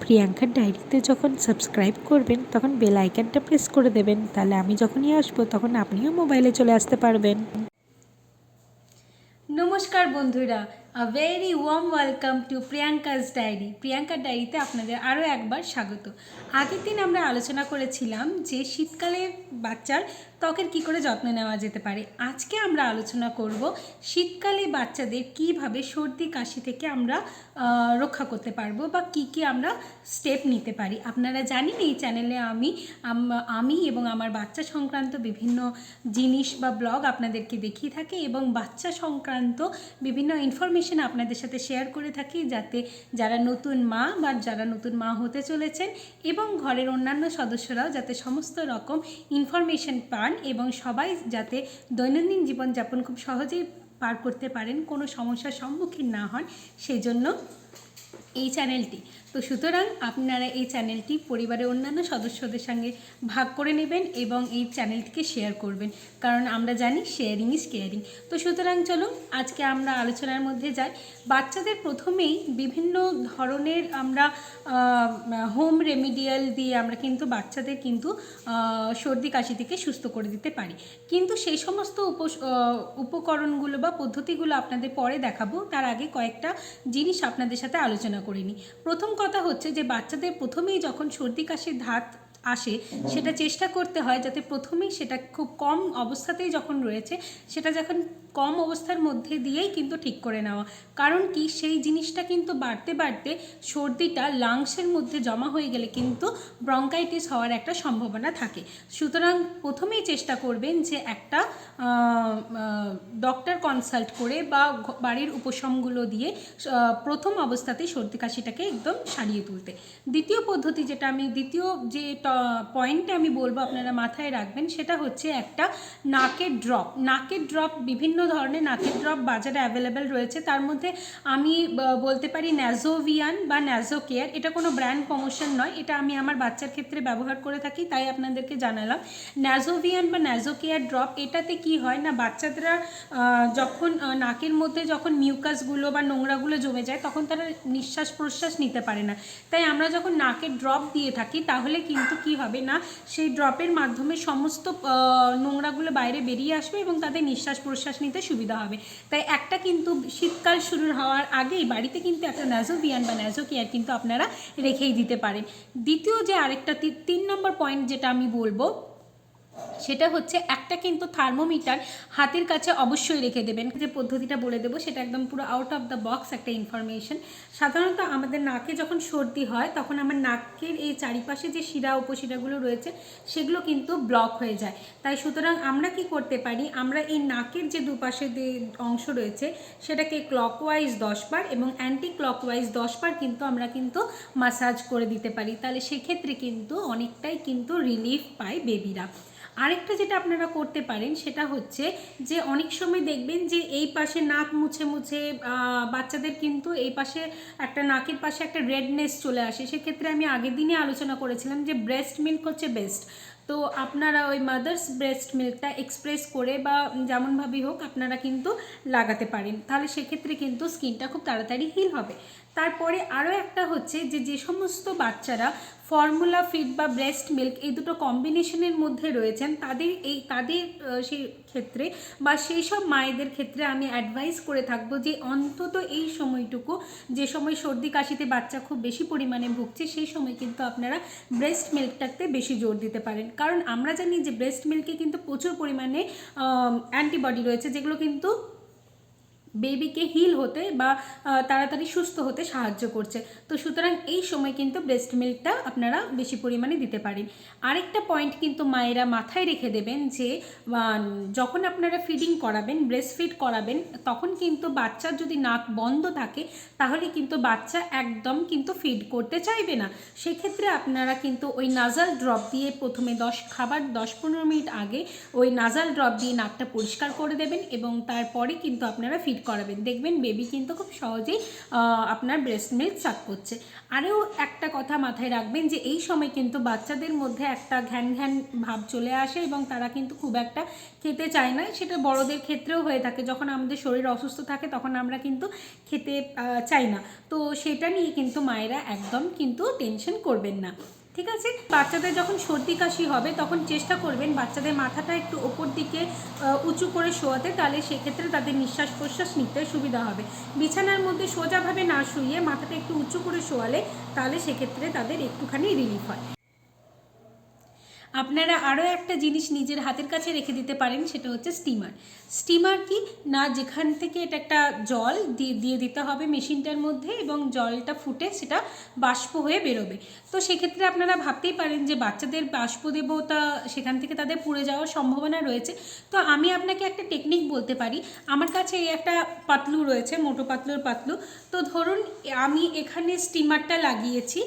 প্রিয়াঙ্কার ডায়েরিতে যখন সাবস্ক্রাইব করবেন তখন বেল আইকনটা প্রেস করে দেবেন, তাহলে আমি যখনই আসবো তখন আপনিও মোবাইলে চলে আসতে পারবেন। নমস্কার বন্ধুরা, a very warm welcome to Priyanka's diary. প্রিয়াঙ্কার ডায়েরিতে আপনাদের আরও একবার স্বাগত। আগের দিন আমরা আলোচনা করেছিলাম যে শীতকালে বাচ্চার ত্বকের কী করে যত্ন নেওয়া যেতে পারে। আজকে আমরা আলোচনা করব শীতকালে বাচ্চাদের কিভাবে সর্দি কাশি থেকে আমরা রক্ষা করতে পারবো বা কী আমরা স্টেপ নিতে পারি। আপনারা জানেন এই চ্যানেলে আমি এবং আমার বাচ্চা সংক্রান্ত বিভিন্ন জিনিস বা ব্লগ আপনাদেরকে দেখিয়ে থাকি এবং বাচ্চা সংক্রান্ত বিভিন্ন ইনফরমেশন আপনাদের সাথে শেয়ার করে থাকি, যাতে যারা নতুন মা বা যারা নতুন মা হতে চলেছেন এবং ঘরের অন্যান্য সদস্যরাও যাতে সমস্ত রকম ইনফরমেশন পান এবং সবাই যাতে দৈনন্দিন জীবনযাপন খুব সহজেই পার করতে পারেন, কোনো সমস্যার সম্মুখীন না হন, সেই জন্য এই চ্যানেলটি। তো সুতরাং আপনারা এই চ্যানেলটি পরিবারের অন্যান্য সদস্যদের সঙ্গে ভাগ করে নেবেন এবং এই চ্যানেলটিকে শেয়ার করবেন, কারণ আমরা জানি শেয়ারিং ইজ কেয়ারিং। তো সুতরাং চলুন আজকে আমরা আলোচনার মধ্যে যাই। বাচ্চাদের প্রথমেই বিভিন্ন ধরনের আমরা হোম রেমিডিয়াল দিয়ে আমরা কিন্তু বাচ্চাদের কিন্তু সর্দি কাশি থেকে সুস্থ করে দিতে পারি, কিন্তু সেই সমস্ত উপকরণগুলো বা পদ্ধতিগুলো আপনাদের পরে দেখাবো। তার আগে কয়েকটা জিনিস আপনাদের সাথে আলোচনা করে নিই। প্রথম কথা হচ্ছে যে বাচ্চাদের প্রথমেই যখন সর্দি কাশির ধাত আসে সেটা চেষ্টা করতে হয় যাতে প্রথমেই সেটা খুব কম অবস্থাতেই যখন রয়েছে সেটা যখন কম অবস্থার মধ্যে দিয়েই কিন্তু ঠিক করে নেওয়া। কারণ কি, সেই জিনিসটা কিন্তু বাড়তে বাড়তে সর্দিটা লাংসের মধ্যে জমা হয়ে গেলে কিন্তু ব্রঙ্কাইটিস হওয়ার একটা সম্ভাবনা থাকে। সুতরাং প্রথমেই চেষ্টা করবেন যে একটা ডক্টর কনসাল্ট করে বা বাড়ির উপশমগুলো দিয়ে প্রথম অবস্থাতেই সর্দি কাশিটাকে একদম সারিয়ে তুলতে। দ্বিতীয় পদ্ধতি যেটা দ্বিতীয় যে পয়েন্টটা আমি বলবো আপনারা মাথায় রাখবেন, সেটা হচ্ছে একটা নাকের ড্রপ। নাকের ড্রপ বিভিন্ন ধরনের নাকের ড্রপ বাজারে অ্যাভেলেবেল রয়েছে। তার মধ্যে আমি বলতে পারি ন্যাজোভিয়ান বা ন্যাজো কেয়ার, এটা কোনো ব্র্যান্ড প্রমোশন নয়, এটা আমি আমার বাচ্চার ক্ষেত্রে ব্যবহার করে থাকি তাই আপনাদেরকে জানালাম। ন্যাজোভিয়ান বা ন্যাজো কেয়ার ড্রপ, এটাতে কি হয় না, বাচ্চারা যখন নাকের মধ্যে যখন মিউকাসগুলো বা নোংরাগুলো জমে যায় তখন তারা নিঃশ্বাস প্রশ্বাস নিতে পারে না। তাই আমরা যখন নাকের ড্রপ দিয়ে থাকি তাহলে কিন্তু কি হবে না, সেই ড্রপের মাধ্যমে সমস্ত নোংরাগুলো বাইরে বেরিয়ে আসবে এবং তাদের নিঃশ্বাস প্রশ্বাস নিতে সুবিধা হবে। তাই একটা কিন্তু শীতকাল শুরু হওয়ার আগেই বাড়িতে কিন্তু একটা ন্যাজোভিয়ান বা ন্যাজো কেয়ার কিন্তু আপনারা রেখেই দিতে পারেন। দ্বিতীয় যে আরেকটা 3 নম্বর পয়েন্ট যেটা আমি বলবো সেটা হচ্ছে একটা কিন্তু থার্মোমিটার হাতের কাছে অবশ্যই রেখে দেবেন। যে পদ্ধতিটা বলে দেবো সেটা একদম পুরো আউট অফ দ্য বক্স একটা ইনফরমেশন। সাধারণত আমাদের নাকে যখন সর্দি হয় তখন আমার নাকের এই চারিপাশে যে শিরা উপশিরাগুলো রয়েছে সেগুলো কিন্তু ব্লক হয়ে যায়। তাই সুতরাং আমরা কি করতে পারি, আমরা এই নাকের যে দুপাশে যে অংশ রয়েছে সেটাকে ক্লকওয়াইজ 10 বার এবং অ্যান্টি ক্লকওয়াইজ 10 বার কিন্তু আমরা কিন্তু মাসাজ করে দিতে পারি। তাহলে সেক্ষেত্রে কিন্তু অনেকটাই কিন্তু রিলিফ পায় বেবিরা। আরেকটা যেটা আপনারা করতে পারেন সেটা হচ্ছে যে অনেক সময় দেখবেন যে এই পাশে নাক মুছে মুছে বাচ্চাদের কিন্তু এই পাশে একটা নাকের পাশে একটা রেডনেস চলে আসে। সেক্ষেত্রে আমি আগের দিনে আলোচনা করেছিলাম যে ব্রেস্ট মিল্ক হচ্ছে বেস্ট। তো আপনারা ওই মাদার্স ব্রেস্ট মিল্কটা এক্সপ্রেস করে বা যেমনভাবেই হোক আপনারা কিন্তু লাগাতে পারেন, তাহলে সেক্ষেত্রে কিন্তু স্কিনটা খুব তাড়াতাড়ি হিল হবে। তারপরে আরও একটা হচ্ছে যে সমস্ত বাচ্চারা ফর্মুলা ফিড বা ব্রেস্ট মিল্ক এই দুটো কম্বিনেশনের মধ্যে রয়েছেন তাদের সেই ক্ষেত্রে বা সেই সব মায়েদের ক্ষেত্রে আমি অ্যাডভাইস করে থাকবো যে অন্তত এই সময়টুকু, যে সময় সর্দি কাশিতে বাচ্চা খুব বেশি পরিমাণে ভুগছে, সেই সময় কিন্তু আপনারা ব্রেস্ট মিল্কটাতে বেশি জোর দিতে পারেন। কারণ আমরা জানি যে ব্রেস্ট মিল্কে কিন্তু প্রচুর পরিমাণে অ্যান্টিবডি রয়েছে যেগুলো কিন্তু বেবিকে হিল হতে বা তাড়াতাড়ি সুস্থ হতে সাহায্য করছে। তো সুতরাং এই সময় কিন্তু ব্রেস্ট মিল্কটা আপনারা বেশি পরিমাণে দিতে পারেন। আরেকটা পয়েন্ট কিন্তু মায়েরা মাথায় রেখে দেবেন যে যখন আপনারা ফিডিং করাবেন, ব্রেস্ট ফিড করাবেন, তখন কিন্তু বাচ্চার যদি নাক বন্ধ থাকে তাহলে কিন্তু বাচ্চা একদম কিন্তু ফিড করতে চাইবে না। সেক্ষেত্রে আপনারা কিন্তু ওই নাজাল ড্রপ দিয়ে প্রথমে 10-15 মিনিট আগে ওই নাজাল ড্রপ দিয়ে নাকটা পরিষ্কার করে দেবেন এবং তারপরে কিন্তু আপনারা ফিড করাবেন, দেখবেন বেবি কিন্তু খুব সহজেই আপনার ব্রেস্ট মিল্ক সাক করছে। আরও একটা কথা মাথায় রাখবেন যে এই সময় কিন্তু বাচ্চাদের মধ্যে একটা ঘ্যান ঘ্যান ভাব চলে আসে এবং তারা কিন্তু খুব একটা খেতে চায় না। সেটা বড়দের ক্ষেত্রেও হয়ে থাকে, যখন আমাদের শরীর অসুস্থ থাকে তখন আমরা কিন্তু খেতে চাই না। তো সেটা নিয়ে কিন্তু মায়েরা একদম কিন্তু টেনশন করবেন না, ঠিক আছে? বাচ্চাদের যখন সর্দি কাশি হবে তখন চেষ্টা করবেন বাচ্চাদের মাথাটা একটু ওপর দিকে উঁচু করে শোয়াতে, তাহলে সেক্ষেত্রে তাদের নিঃশ্বাস প্রশ্বাস নিতে সুবিধা হবে। বিছানার মধ্যে সোজাভাবে না শুয়ে মাথাটা একটু উঁচু করে শোয়ালে তাহলে সেক্ষেত্রে তাদের একটুখানি রিলিফ হয়। আপনারা আরও একটা জিনিস নিজের হাতের কাছে রেখে দিতে পারেন, সেটা হচ্ছে স্টিমার। স্টিমার কি না, যেখান থেকে এটা একটা জল দিয়ে দিতে হবে মেশিনটার মধ্যে এবং জলটা ফুটে সেটা বাষ্প হয়ে বেরোবে। তো সেক্ষেত্রে আপনারা ভাবতেই পারেন যে বাচ্চাদের বাষ্প দেবো, তা সেখান থেকে তাদের পুড়ে যাওয়ার সম্ভাবনা রয়েছে। তো আমি আপনাকে একটা টেকনিক বলতে পারি। আমার কাছে এই একটা পাতলু রয়েছে, মোটো পাতলুর পাতলু। তো ধরুন আমি এখানে স্টিমারটা লাগিয়েছি,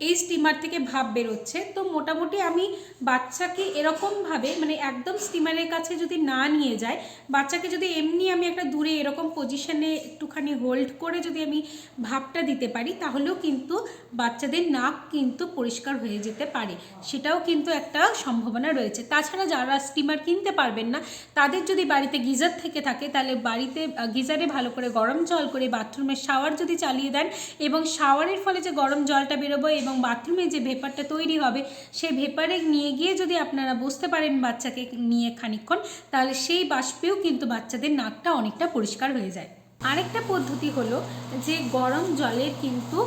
এই স্টিমার থেকে ভাপ বেরোচ্ছে। তো মোটামুটি আমি বাচ্চাকে এরকমভাবে মানে একদম স্টিমারের কাছে যদি না নিয়ে যায়, বাচ্চাকে যদি এমনি আমি একটা দূরে এরকম পজিশনে একটুখানি হোল্ড করে যদি আমি ভাপটা দিতে পারি, তাহলেও কিন্তু বাচ্চাদের নাক কিন্তু পরিষ্কার হয়ে যেতে পারে, সেটাও কিন্তু একটা সম্ভাবনা রয়েছে। তাছাড়া যারা স্টিমার কিনতে পারবেন না, তাদের যদি বাড়িতে গিজার থেকে থাকে, তাহলে বাড়িতে গিজারে ভালো করে গরম জল করে বাথরুমের শাওয়ার যদি চালিয়ে দেন এবং শাওয়ারের ফলে যে গরম জলটা বেরোবে এবং বাথরুমে যে ভেপারটা তৈরি হবে, সেই ভেপারে নিয়ে গিয়ে যদি আপনারা বসতে পারেন বাচ্চাকে নিয়ে খানিকক্ষণ, তাহলে সেই বাষ্পেও কিন্তু বাচ্চাদের নাকটা অনেকটা পরিষ্কার হয়ে যায়। আরেকটা পদ্ধতি হলো যে গরম জলের কিন্তু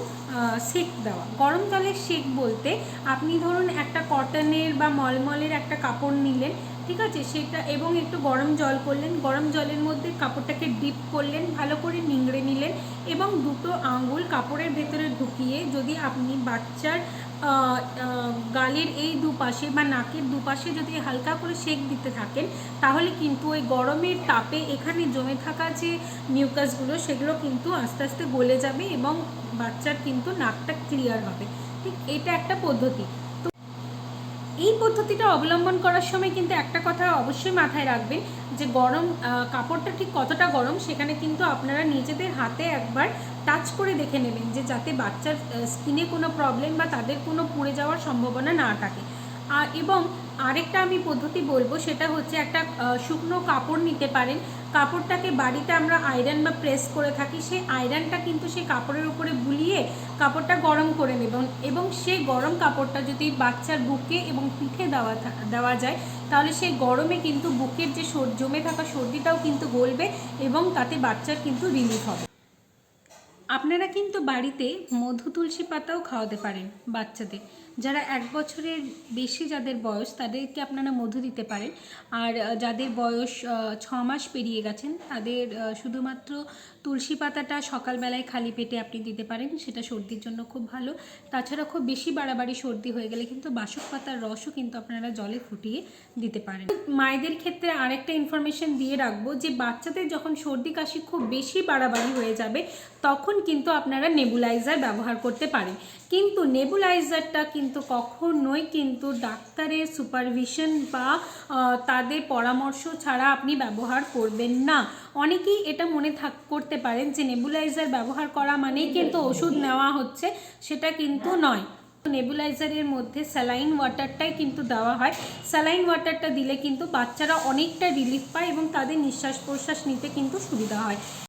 সেক দেওয়া। গরম জলের সেক বলতে আপনি ধরুন একটা কটনের বা মলমলের একটা কাপড় নিলেন, ঠিক আছে, সেটা এবং একটু গরম জল করলেন, গরম জলের মধ্যে কাপড়টাকে ডিপ করলেন, ভালো করে নিংড়ে নিলেন এবং দুটো আঙুল কাপড়ের ভেতরে ঢুকিয়ে যদি আপনি বাচ্চার গালের এই দুপাশে বা নাকের দুপাশে যদি হালকা করে সেক দিতে থাকেন, তাহলে কিন্তু ওই গরমের তাপে এখানে জমে থাকা যে মিউকাসগুলো সেগুলো কিন্তু আস্তে আস্তে গলে যাবে এবং বাচ্চার কিন্তু নাকটা ক্লিয়ার হবে। ঠিক, এটা একটা পদ্ধতি। এই পদ্ধতিটা অবলম্বন করার সময় কিন্তু একটা কথা অবশ্যই মাথায় রাখবেন যে গরম কাপড়টা ঠিক কতটা গরম, সেখানে কিন্তু আপনারা নিজেদের হাতে একবার টাচ করে দেখে নেবেন যে যাতে বাচ্চার স্কিনে কোনো প্রবলেম বা তাদের কোনো পুড়ে যাওয়ার সম্ভাবনা না থাকে। এবং আরেকটা আমি পদ্ধতি বলবো, সেটা হচ্ছে একটা শুকনো কাপড় নিতে পারেন। কাপড়টাকে বাড়িতে আমরা আয়রন বা প্রেস করে থাকি, সেই আয়রনটা কিন্তু সেই কাপড়ের উপরে বুলিয়ে কাপড়টা গরম করে নেবেন এবং সেই গরম কাপড়টা যদি বাচ্চার বুকে এবং পিঠে দেওয়া যায়, তাহলে সেই গরমে কিন্তু বুকের যে জমে থাকা সর্দিটাও কিন্তু গলবে এবং তাতে বাচ্চার কিন্তু রিলিফ হবে। আপনারা কিন্তু বাড়িতে মধু তুলসী পাতাও খাওয়াতে পারেন বাচ্চাদের। যারা 1 বছরের বেশি যাদের বয়স, তাদেরকে আপনারা মধু দিতে পারেন। আর যাদের বয়স 6 মাস পেরিয়ে গেছেন, তাদের শুধুমাত্র তুলসী পাতাটা সকালবেলায় খালি পেটে আপনি দিতে পারেন, সেটা সর্দির জন্য খুব ভালো। তাছাড়া খুব বেশি বাড়াবাড়ি সর্দি হয়ে গেলে কিন্তু বাসক পাতার রসও কিন্তু আপনারা জলে ফুটিয়ে দিতে পারেন। মায়েদের ক্ষেত্রে আরেকটা ইনফরমেশন দিয়ে রাখবো যে বাচ্চাদের যখন সর্দি কাশি খুব বেশি বাড়াবাড়ি হয়ে যাবে, তখন কিন্তু আপনারা নেবুলাইজার ব্যবহার করতে পারেন। কিন্তু নেবুলাইজারটা কিন্তু কখনোই কিন্তু ডাক্তারের সুপারভিশন বা তাদের পরামর্শ ছাড়া আপনি ব্যবহার করবেন না। অনেকেই এটা মনে করতে পারেন যে নেবুলাইজার ব্যবহার করা মানেই কিন্তু ওষুধ নেওয়া হচ্ছে, সেটা কিন্তু নয়। নেবুলাইজারের মধ্যে স্যালাইন ওয়াটারটাই কিন্তু দেওয়া হয়। স্যালাইন ওয়াটারটা দিলে কিন্তু বাচ্চারা অনেকটা রিলিফ পায় এবং তাদের নিঃশ্বাস প্রশ্বাস নিতে কিন্তু সুবিধা হয়।